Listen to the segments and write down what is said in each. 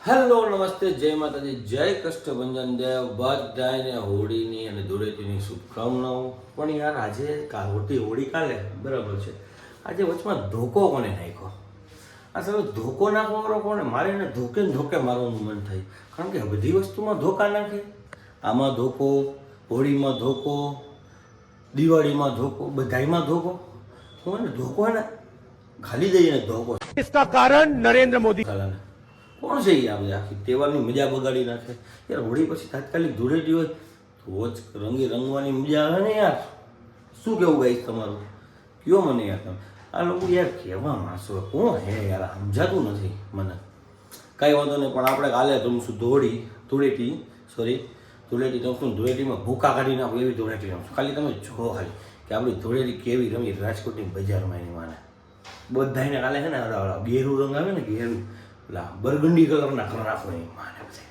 Hello નમસ્તે જય માતાજી જય કષ્ટભંજન દેવ બધાને હોળીની અને ધૂળેટીની શુભકામનાઓ. પણ યાર આજે હોળી કાલે બરાબર છે, આજે વચમાં ધોકો કોને નાખ્યો? આ સારો ધોકો નાખવાનો કોને? મારે એને ધોકે ને ધોકે મારવાનું મન થાય, કારણ કે બધી વસ્તુમાં ધોકા નાખે. આમાં ધોકો, હોળીમાં ધોકો, દિવાળીમાં ધોકો, બધાયમાં ધોકો. હું એને ધોકો ને ખાલી દઈને ધોકો. इसका कारण नरेंद्र मोदी કોણ છે એ આપણે આખી તહેવારની મજા બગાડી નાખે યાર. હોળી પછી તાત્કાલિક ધૂળેટી હોય તો જ રંગી રંગવાની મજા આવે ને યાર. શું કેવું ગાઈશ તમારું? કયો મને યાર તમે. આ લોકો યાર કેવા માણસો કોણ હે યાર, સમજાતું નથી મને. કાંઈ વાંધો નહીં, પણ આપણે કાલે રમશું ધૂળેટી રમશું. ધૂળેટીમાં ભૂકા કાઢી નાખો એવી ધૂળેટી રમશું. ખાલી તમે જો ખાલી કે આપણી ધૂળેટી કેવી રમી રાજકોટની બજારમાં એની માને. બધાને કાલે છે ને ગેરું રંગ આવે ને, ગેરું બરગંડી કલરના કલર રાખો એ માને બધે.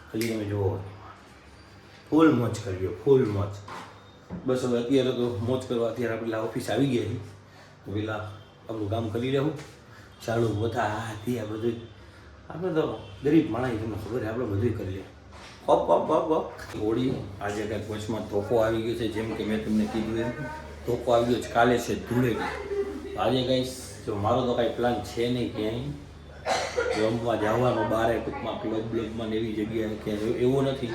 ખાલી તમે જુઓ, ફૂલ મોજ કરજો, ફૂલ મોજ. બસ હવે અત્યારે તો મોજ કરવા અત્યારે પેલા ઓફિસ આવી ગયા છીએ, પેલા આપણું કામ કરી રહેવું ચાલુ બધા આ ત્યાં બધું. આપણે તો ગરીબ માણસ, તમને ખબર છે, આપણે બધું કરી લઈએ. હોળી આજે કંઈક વચમાં ધોકો આવી ગયો છે, જેમ કે મેં તમને કીધું એમ ધોકો આવી ગયો છે. કાલે છે ધૂળેટી. આજે કંઈ જો મારો તો કાંઈ પ્લાન છે નહીં ક્યાંય રમવા જવાનો બારે ટૂંકમાં ક્લબ બ્લબમાં એવી જગ્યાએ કે એવું નથી.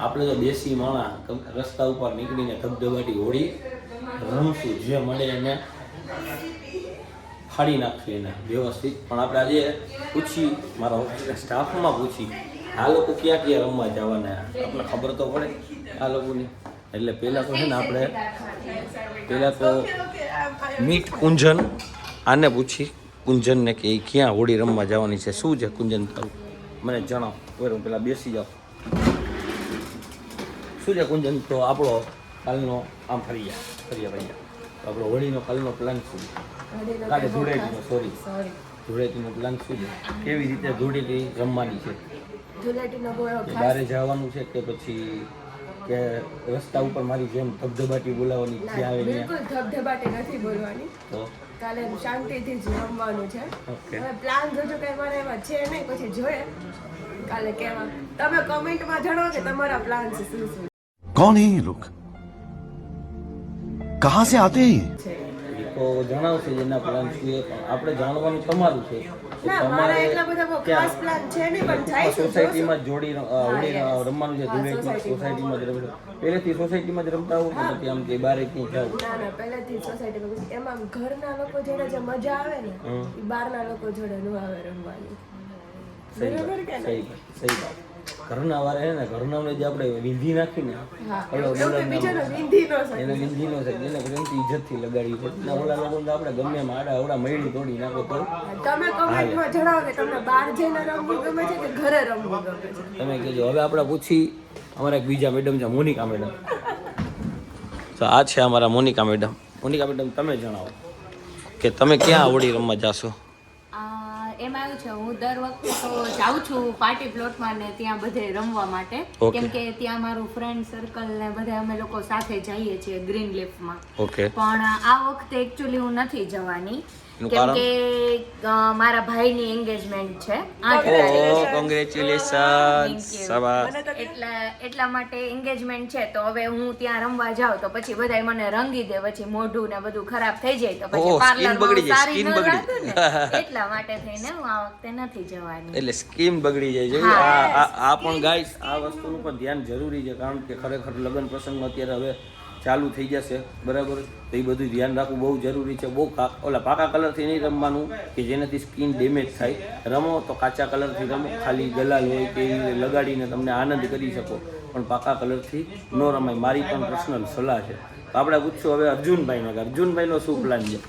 આપણે તો દેશી માણા રસ્તા ઉપર નીકળીને ધબધબાટી હોળી રમશું, જે મળે એને ફાડી નાખશું એને વ્યવસ્થિત. પણ આપણે આજે પૂછી, મારા સ્ટાફમાં પૂછી, આ લોકો ક્યાં ક્યાં રમવા જવાના આપણે ખબર તો પડે આ લોકોની. એટલે પહેલાં તો છે ને આપણે પહેલાં તો મીટ કુંજન આને પૂછી, કુંજનને કે એ ક્યાં હોળી રમવા જવાની છે, શું છે કુંજન તારું મને જણાવ. બરાબર, હું પેલા બેસી જાઉં. શું છે કુંજન? તો આપણો કાલનો આમ ફરી ભાઈ આપણો હોળીનો કાલનો પ્લાન શું છે? કાલે ધૂળેટીનો ધૂળેટીનો પ્લાન શું છે? કેવી રીતે ધૂળેટી રમવાની છે? બહારે જવાનું છે કે પછી કે રસ્તા ઉપર મારી જેમ ધબધબાટી બોલાવવાની છે? આવે બિલકુલ ધબધબાટી નથી બોલવાની, તો કાલે શાંતિથી જ રમવાનું છે. હવે પ્લાન જોજો કઈ મારે એમાં છે નહીં, પછી જોઈએ કાલે કેવા. તમે કમેન્ટમાં જણાવો કે તમારા પ્લાન છે શું શું कौन है ये लोग, कहाँ से आते हैं છે. તો જણાવશે જેના પ્લાન શું એ, પણ આપણે જાણવાનું તમારું છે. ના, મારા એટલા બધા બહુ ખાસ પ્લાન છે નહીં, પણ જાય છે સોસાયટીમાં હોળી રમવાનું છે ધૂળેટી સોસાયટીમાં જ રમવું. પહેલેથી સોસાયટીમાં જ રમતા આવું કે પછી આમ કે બારે ક્યાંય જાવ? ના પહેલેથી સોસાયટીમાં. એમાં ઘરના લોકો જોડે જે મજા આવે ને એ બહારના લોકો જોડે ન આવે રમવાની. બરાબર કે સહી વાત. ઘરના વારે હે ને ઘરનાને જે આપણે વિંધી નાખીને બીજાનો વિંધીનો છે. એને વિંધીનો છે, એને પ્રેમથી ઇજ્જતથી લગાડી છે. ઓલા લોકો તો આપણે ગમે આડા અવડા મયડી તોડી નાખો તો તમે કમેન્ટમાં જણાવો કે તમને બહાર જઈને રમવું ગમે છે કે ઘરે રમવું ગમે છે. તમે કહેજો. હવે આપણે પૂછી અમારા એક બીજા મેડમ છે, મોનિકા મેડમ. તો આ છે અમારા મોનિકા મેડમ. મોનિકા મેડમ, તમે જણાવો કે તમે ક્યાં હોળી રમવા જાશો? એમાં એવું છે, હું દર વખતે તો જાઉં છું પાર્ટી પ્લોટમાં ને ત્યાં બધે રમવા માટે, કેમ કે ત્યાં મારું ફ્રેન્ડ સર્કલ ને બધા અમે લોકો સાથે જઈએ છીએ ગ્રીન લીફમાં. પણ આ વખતે એકચ્યુઅલી હું નથી જવાની, કેમ કે મારા ભાઈની એન્ગેજમેન્ટ છે 8 તારીખે. કોંગ્રેચ્યુલેશન. એટલા માટે એન્ગેજમેન્ટ છે, તો હવે હું ત્યાં રમવા જાઉં તો પછી બધાય મને રંગી દે, પછી મોઢું ને બધું ખરાબ થઈ જાય તો પછી પાર્લરમાં સારી ન લાગે ને, એટલા માટે થઈને હું આ વખતે નથી જવાની. એટલે સ્કીમ બગડી જાય છે. આ પણ ગાઈસ આ વસ્તુનું પણ ધ્યાન જરૂરી છે, કારણ કે ખરેખર લગ્ન પ્રસંગમાં અત્યારે હવે ચાલુ થઈ જશે, બરાબર? તો એ બધું ધ્યાન રાખવું બહુ જરૂરી છે. બહુ ઓલા પાકા કલરથી નહીં રમવાનું કે જેનાથી સ્કિન ડેમેજ થાય. રમો તો કાચા કલરથી રમો, ખાલી ગલાલ હોય કે લગાડીને તમને આનંદ કરી શકો, પણ પાકા કલરથી ન રમાય. મારી પણ પર્સનલ સલાહ છે. તો આપણે પૂછશું હવે અર્જુનભાઈનો કે અર્જુનભાઈનો શું પ્લાન છે?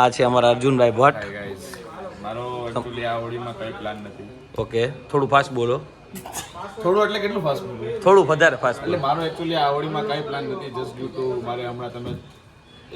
આ છે અમારા અર્જુનભાઈ ભટ્ટ. મારો એક્ચ્યુઅલી આ હોળીમાં કઈ પ્લાન નથી. ઓકે, થોડું ફાસ્ટ બોલો. થોડું એટલે કેટલું ફાસ્ટ બોલું? થોડું વધારે ફાસ્ટ એટલે મારો એક્ચ્યુઅલી આ હોળીમાં કઈ પ્લાન નથી, જસ્ટ ડ્યુ ટુ મારે હમણાં તમે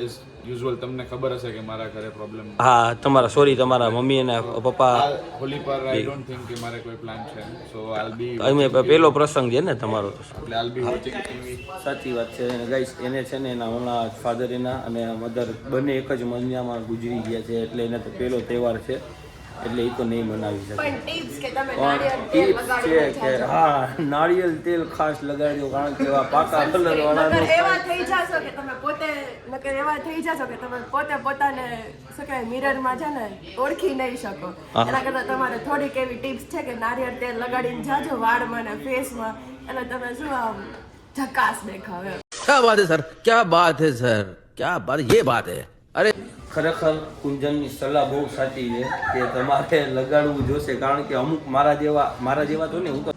એઝ યુઝ્યુઅલ તમને ખબર હશે કે મારા ઘરે પ્રોબ્લેમ. હા, તમારા મમ્મી અને પપ્પા હોલી પર આઈ ડોન્ટ થિંક કે મારે કોઈ પ્લાન છે. સો આઈલ બી અમે પહેલો પ્રસંગ છે ને તમારો, એટલે આઈલ બી વોચિંગ ટીવી. સાચી વાત છે. અને ગાઈસ એને છે ને એના હમણાં ફાધર એના અને મધર બંને એક જ મહિનામાં ગુજરી ગયા છે, એટલે એને તો પહેલો તહેવાર છે. એટલે એ તો નહીં બનાવી શકે. પણ ટિપ્સ કે તમે પણ નાળિયેર તેલ ટિપ્સ છે લગાડીને કે જાજો. હા નાળિયેર તેલ ખાસ લગાડજો, કારણ કે એવા પાકા કલર વાળા નકર એવા થઈ જાશો કે તમે પોતે નકર એવા થઈ જાશો કે તમે પોતે પોતાને શું કહેવાય મિરરમાં છે ને ઓળખી નહીં શકો. હા. એના કરતાં તમારે થોડીક એવી ટિપ્સ છે કે નાળિયેર તેલ લગાડીને જાજો વાળમાં ને ફેસમાં, એટલે તમે શું આમ ઝકાસ દેખાવ એમ. क्या बात है सर, क्या बात है सर, क्या बात, ये बात है. अरे ખરેખર કુંજનની સલાહ બહુ સાચી છે કે તમારે લગાડવું જોશે, કારણ કે અમુક મારા જેવા તો ને હું તો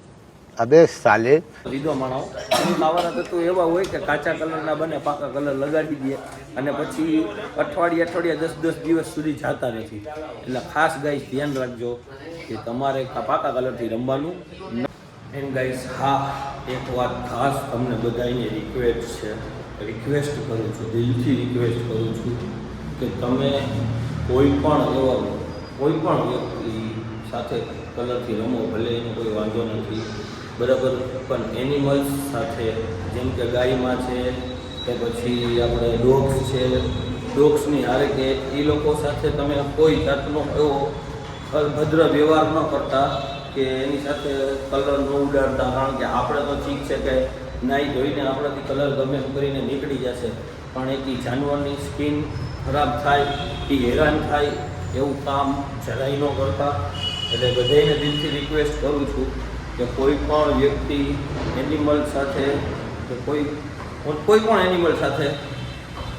अबे साले લીધો માણો અમુક આવારા તત્વો એવા હોય કે કાચા કલરના બને પાકા કલર લગાડી દે અને પછી અઠવાડિયા 10 દિવસ સુધી જાતા નથી. એટલે ખાસ ગાઈસ ધ્યાન રાખજો કે તમારે પાકા કલરથી રમવાનું. એન્ડ ગાઈસ હા, એક વાત ખાસ તમને બધાને રિક્વેસ્ટ કરું છું, દિલથી રિક્વેસ્ટ કરું છું કે તમે કોઈ પણ વ્યક્તિ સાથે કલરથી રમો, ભલે એનો કોઈ વાંધો નથી બરાબર, પણ એનિમલ્સ સાથે જેમ કે ગાયમાં છે કે પછી આપણે ડોગ્સ છે, ડોગ્સની હારે કે એ લોકો સાથે તમે કોઈ જાતનો એવો અભદ્ર વ્યવહાર ન કરતા કે એની સાથે કલર ન ઉડાડતા. કારણ કે આપણે તો ઠીક છે કે નાહી ધોઈને આપણાથી કલર ગમે એમ કરીને નીકળી જશે, પણ એક જાનવરની સ્કિન ખરાબ થાય, એ હેરાન થાય એવું કામ જરાય ન કરતા. એટલે બધાને દિલથી રિક્વેસ્ટ કરું છું કે કોઈ પણ વ્યક્તિ એનિમલ સાથે કે કોઈ પણ એનિમલ સાથે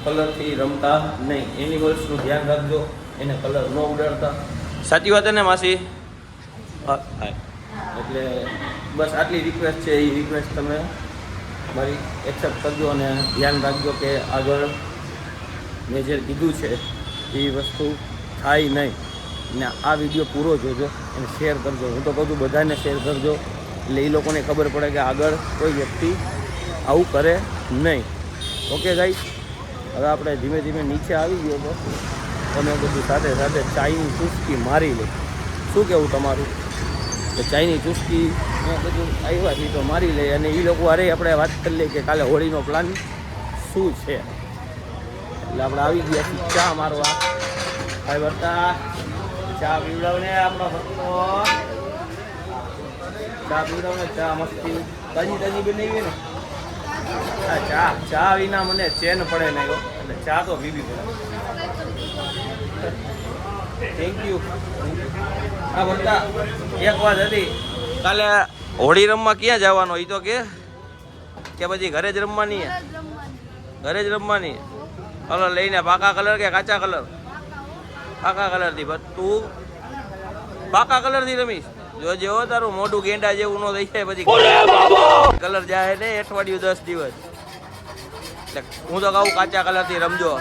કલરથી રમતા નહીં. એનિમલ્સનું ધ્યાન રાખજો, એને કલર ન ઉડાડતા. સાચી વાત ને માસી? હા. એટલે બસ આટલી રિક્વેસ્ટ છે, એ રિક્વેસ્ટ તમે મારી એક્સેપ્ટ કરજો અને ધ્યાન રાખજો કે આગળ મેં જે કીધું છે એ વસ્તુ થાય નહીં. ને આ વિડીયો પૂરો જોજો અને શેર કરજો. હું તો કહું છું બધાને શેર કરજો, એટલે એ લોકોને ખબર પડે કે આગળ કોઈ વ્યક્તિ આવું કરે નહીં. ઓકે ગાઈસ, હવે આપણે ધીમે ધીમે નીચે આવી ગયો તો તમે બધું સાથે સાથે ચાઈની ચુસ્કી મારી લે. શું કહેવું તમારું? તો ચાઈની ચુસ્કી બધું આવ્યા છે તો મારી લે, અને એ લોકો અરે આપણે વાત કરી લઈએ કે કાલે હોળીનો પ્લાન શું છે. એટલે આપણે આવી ગયા છીએ ચા મારવા. ભાઈ વર્તા ચા પીવડાવને, આપણો ભક્તો ચા પીવડાવને, ચા મસ્તી તાજી બનાવી ને. હા, ચા વિના મને ચેન પડે નહીં, એટલે ચા તો પીવી પડે. Thank you. હા વર્તા, એક વાત હતી, કાલે હોળી રમવા ક્યાં જવાનો એ તો કે પછી ઘરે જ રમવાની? ઘરે જ રમવાની. કલર લઈને પાકા કલર કે કાચા કલર? પાકા કલરથી. બસ તું પાકા કલરથી રમીશ? જોજે હો, તારું મોઢું ગેંડા જેવું ન થઈ જાય પછી કલર જાય ને અઠવાડિયું 10 દિવસ. એટલે હું તો કહું કાચા કલરથી રમજો.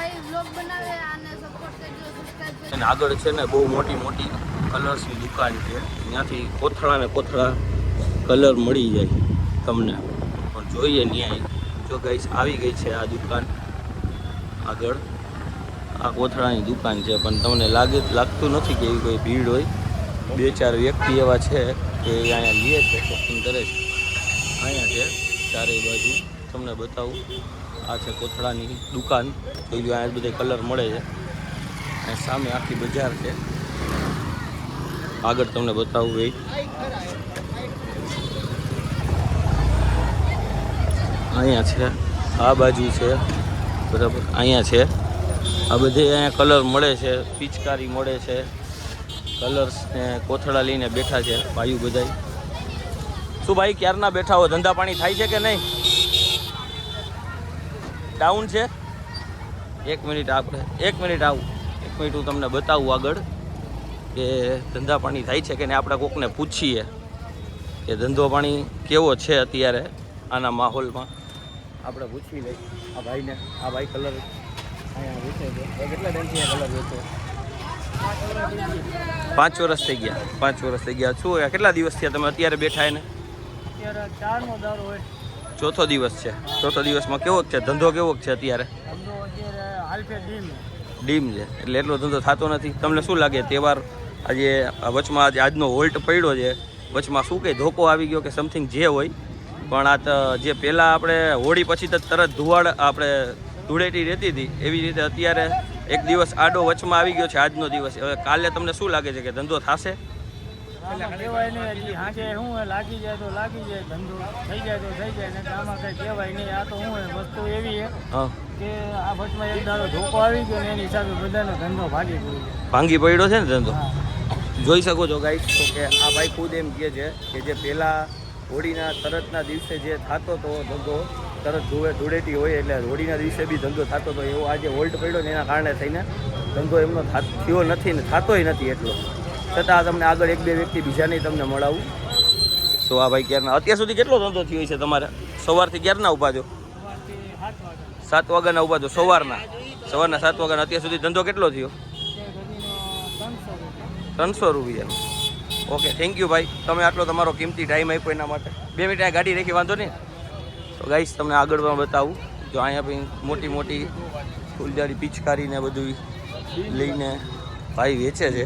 અને આગળ છે ને બહુ મોટી કલર્સની દુકાન છે, ત્યાંથી કોથળા ને કોથળા કલર મળી જાય તમને. પણ જોઈએ ન્યાય. જો ગાઈસ આવી ગઈ છે આ દુકાન આગળ, આ કોથળાની દુકાન છે, પણ તમને લાગતું નથી કે એવી કોઈ ભીડ હોય. 2-4 વ્યક્તિ એવા છે કે અહીંયા લે છે, શોપિંગ કરે છે. અહીંયા છે ચારેય બાજુ, તમને બતાવું. આ છે કોથળાની દુકાન, જોઈ લો અહીંયા બધા કલર મળે છે. અને સામે આખી બજાર છે, આગળ તમને બતાવું. એ અહીંયા છે, આ બાજુ છે બરાબર, અહીંયા છે. આ બધે અહીંયા કલર મળે છે, પિચકારી મળે છે, કલર્સ ને કોથળા લઈને બેઠા છે ભાઈઓ બધાય. શું ભાઈ ક્યારના બેઠા હો? ધંધા પાણી થાય છે કે નહીં? ડાઉન છે? 1 મિનિટ આવું. 1 મિનિટ હું તમને બતાવું આગળ કે ધંધા પાણી થાય છે કે નહીં. આપણે કોકને પૂછીએ કે ધંધો પાણી કેવો છે અત્યારે આના માહોલમાં. આપણે પૂછી લઈએ આ ભાઈને. આ ભાઈ કલર અહીંયા વેચે છે. કેટલા ટાઈમથી કલર વેચે? 5 વર્ષ થઈ ગયા. 5 વર્ષ થઈ ગયા. શું કેટલા દિવસ થયા તમે અત્યારે બેઠા એને? અત્યારે 4નો દારો હોય. ચોથો દિવસ છે. ચોથો દિવસમાં કેવો છે ધંધો? કેવો છે અત્યારે? ધંધો અત્યારે હાલફે ડીમ છે, એટલે એટલો ધંધો થતો નથી. તમને શું લાગે તહેવાર આજે વચમાં આજનો હોલ્ટ પડ્યો છે, વચમાં શું કંઈ ધોકો આવી ગયો કે સમથિંગ જે હોય, પણ આ જે પહેલાં આપણે હોળી પછી તો તરત આપણે ધૂળેટી રહેતી હતી, એવી રીતે અત્યારે એક દિવસ આડો વચમાં આવી ગયો છે આજનો દિવસ. હવે કાલે તમને શું લાગે છે કે ધંધો થશે? આમાં કહેવાય નહીં, હજી હાંજે શું હોય, લાગી જાય તો લાગી જાય, ધંધો થઈ જાય તો થઈ જાય, ને આમાં કંઈ કહેવાય નહીં. આ તો શું હોય, વસ્તુ એવી છે હા, કે આ વચમાં એક દાડો ધોકો આવી ગયો ને એની હિસાબે બધાનો ધંધો ભાગી ગયો છે. ભાંગી પડ્યો છે ને ધંધો. હા. જોઈ શકો છો ગાઈસ તો કે આ ભાઈ ખુદ એમ કહે છે કે જે પહેલાં હોળીના તરતના દિવસે જે થતો હતો ધંધો, તરત ધૂળેટી હોય એટલે હોળીના દિવસે બી ધંધો થતો હતો, એવો આજે હોલ્ટ પડ્યો ને એના કારણે થઈને ધંધો એમનો થયો નથી ને થતોય નથી એટલો. છતાં તમને આગળ એક બે વ્યક્તિ બીજાની તમને મળાવું. તો આ ભાઈ ક્યારના અત્યાર સુધી કેટલો ધંધો થયો છે તમારે? સવારથી ક્યારના ઊભા છો? સવારથી 7 વાગ્યા 7 વાગ્યાના ઊભા છો સવારના 7 વાગ્યાના. અત્યાર સુધી ધંધો કેટલો થયો? ત્યાં સુધીનો 300 300 રૂપિયા. રૂપિયા. ઓકે, થેન્ક યુ ભાઈ, તમે આટલો તમારો કિંમતી ટાઈમ આપ્યો એના માટે. 2 મિનિટ આ ગાડી રાખી, વાંધો નહીં. તો ગાઈસ તમને આગળ પણ બતાવું. જો અહીંયા ભાઈ મોટી મોટી ફૂલજારી પિચકારી ને બધું લઈને ભાઈ વેચે છે.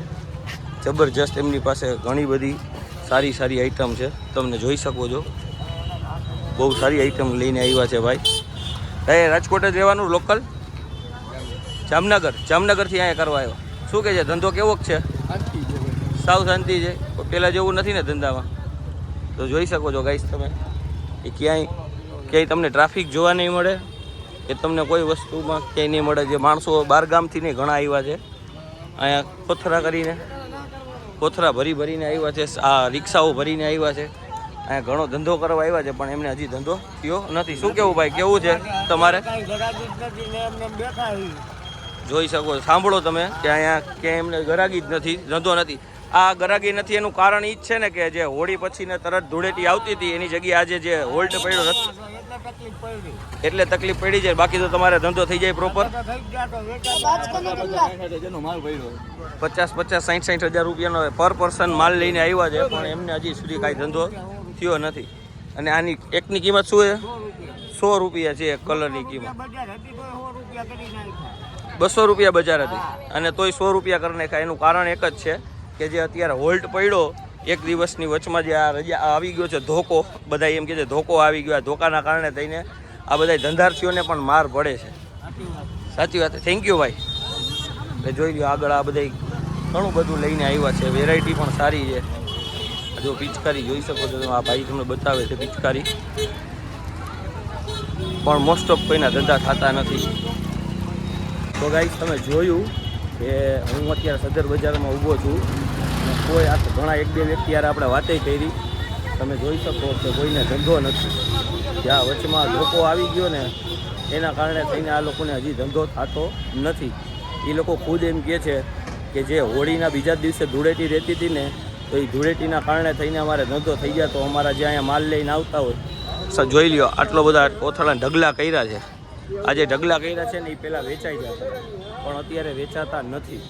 જબરજસ્ત એમની પાસે ઘણી બધી સારી સારી આઈટમ છે, તમને જોઈ શકો છો. બહુ સારી આઈટમ લઈને આવ્યા છે ભાઈ. એ રાજકોટ જ રહેવાનું, લોકલ જામનગરથી અહીંયા કરવા આવ્યો. શું કહે છે, ધંધો કેવો છે? સાવ શાંતિ છે, પહેલાં જેવું નથી ને ધંધામાં. તો જોઈ શકો છો ગાઈસ તમે એ ક્યાંય તમને ટ્રાફિક જોવા નહીં મળે કે તમને કોઈ વસ્તુમાં ક્યાંય નહીં મળે. જે માણસો બહાર ગામથી નહીં ઘણા આવ્યા છે અહીંયા કોથરા ભરીને આવ્યા છે, આ રિક્ષાઓ ભરીને આવ્યા છે, અહીંયા ઘણો ધંધો કરવા આવ્યા છે, પણ એમને હજી ધંધો થયો નથી. શું કેવું ભાઈ, કેવું છે તમારે? કાંઈ ગરાગી જ નથી ને એમને એમ દેખાય. જોઈ શકો છો, સાંભળો તમે કે અહીંયા ક્યાંય એમને ગરાગી જ નથી, ધંધો નથી. આ ગરાગી નથી એનું કારણ એ જ છે ને કે જે હોળી પછી ને તરત ધૂળેટી આવતી હતી એની જગ્યાએ આજે જે હોલ્ટ પડ્યો નથી એટલે તકલીફ પડી જાય. બાકી તો તમારે ધંધો થઈ જાય પ્રોપર. 50-60 હજાર રૂપિયાનો પર પર્સન માલ લઈને આવ્યા છે, પણ એમને હજી સુધી કાંઈ ધંધો થયો નથી. અને આની એકની કિંમત શું છે? 100 રૂપિયા છે એક કલરની કિંમત. 200 રૂપિયા બજાર હતી અને તોય 100 રૂપિયા કરી નાખ્યા. એનું કારણ એક જ છે કે જે અત્યારે હોલ્ટ પડ્યો એક દિવસની વચમાં જે આ રજા આવી ગયો છે ધોકો, બધા એમ કહે છે ધોકો આવી ગયો. આ ધોકાના કારણે થઈને આ બધા ધંધાર્થીઓને પણ માર પડે છે. સાચી વાત. થેન્ક યુ ભાઈ. એટલે જોઈ લો આગળ આ બધા ઘણું બધું લઈને આવ્યા છે, વેરાયટી પણ સારી છે. જો પિચકારી જોઈ શકો છો, આ ભાઈ તમને બતાવે છે પિચકારી, પણ મોસ્ટ ઓફ કોઈના ધંધા થતા નથી. તો ગાઈસ તમે જોયું કે હું અત્યારે સદર બજારમાં ઊભો છું અને કોઈ આ ઘણા એક બે વ્યક્તિ યાર આપણે વાતે કરી. તમે જોઈ શકો કે કોઈને ધંધો નથી. જ્યાં વચમાં ધોકો આવી ગયો ને એના કારણે થઈને આ લોકોને હજી ધંધો થતો નથી. એ લોકો ખુદ એમ કહે છે કે જે હોળીના બીજા દિવસે ધૂળેટી રહેતી હતી ને, તો એ ધૂળેટીના કારણે થઈને અમારે ધંધો થઈ ગયા. તો અમારા જે અહીંયા માલ લઈને આવતા હોય, જોઈ લ્યો આટલો બધા કોથળા ઢગલા કર્યા છે. આ જે ઢગલા કર્યા છે ને એ પહેલાં વેચાઈ જતા, પણ અત્યારે વેચાતા નથી.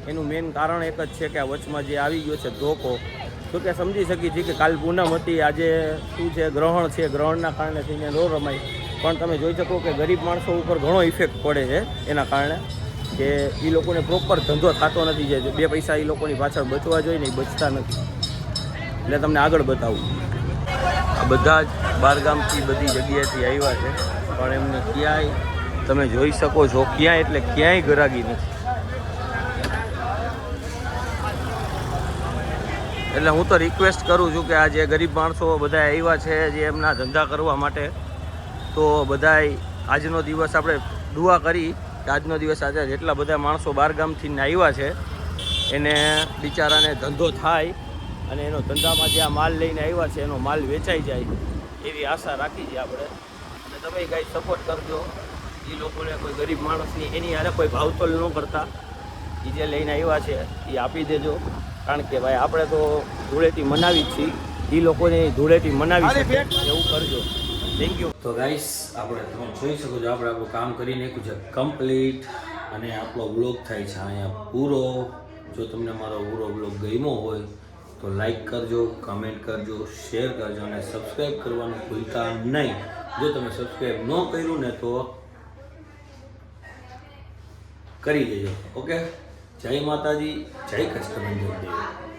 એનું મેઇન કારણ એક જ છે કે આ વચમાં જે આવી ગયો છે ધોકો. તો કે સમજી શકીએ છીએ કે કાલ પૂનમ હતી, આજે શું છે ગ્રહણ છે, ગ્રહણના કારણે થઈને ન રમાય. પણ તમે જોઈ શકો કે ગરીબ માણસો ઉપર ઘણો ઇફેક્ટ પડે છે એના કારણે કે એ લોકોને પ્રોપર ધંધો થતો નથી. જે 2 પૈસા એ લોકોની પાછળ બચવા જોઈએ ને એ બચતા નથી. એટલે તમને આગળ બતાવું. આ બધા જ બહારગામથી બધી જગ્યાએથી આવ્યા છે, પણ એમને ક્યાંય તમે જોઈ શકો છો ક્યાંય એટલે ક્યાંય ગરાગી નથી. એટલે હું તો રિક્વેસ્ટ કરું છું કે આ જે ગરીબ માણસો બધા આવ્યા છે જે એમના ધંધા કરવા માટે, તો બધાય આજનો દિવસ આપણે દુઆ કરી કે આજનો દિવસ આજે જેટલા બધા માણસો બહારગામથી આવ્યા છે એને બિચારાને ધંધો થાય અને એનો ધંધામાં જે આ માલ લઈને આવ્યા છે એનો માલ વેચાઈ જાય એવી આશા રાખી છે આપણે. અને તમે કાંઈ સપોર્ટ કરજો એ લોકોને, કોઈ ગરીબ માણસની એની હારે કોઈ ભાવતોલ ન કરતા. એ જે લઈને આવ્યા છે એ આપી દેજો, કારણ કે ભાઈ આપણે તો ધૂળેટી મનાવી જ છીએ, એ લોકોને ધૂળેટી મનાવી છે એવું કરજો. Thank you. તો ગાઈસ આપણે તમે જોઈ શકો છો આપણે આપણું કામ કરી નાખ્યું છે કમ્પ્લીટ, અને આપણો બ્લોગ થાય છે અહીંયા પૂરો. જો તમને મારો પૂરો બ્લોગ ગમ્યો હોય તો લાઈક કરજો, કમેન્ટ કરજો, શેર કરજો અને સબસ્ક્રાઈબ કરવાનું ભૂલતા નહીં. જો તમે સબસ્ક્રાઈબ ન કર્યું ને તો કરી દેજો. ઓકે, જય માતાજી, જય કૃષ્ણ.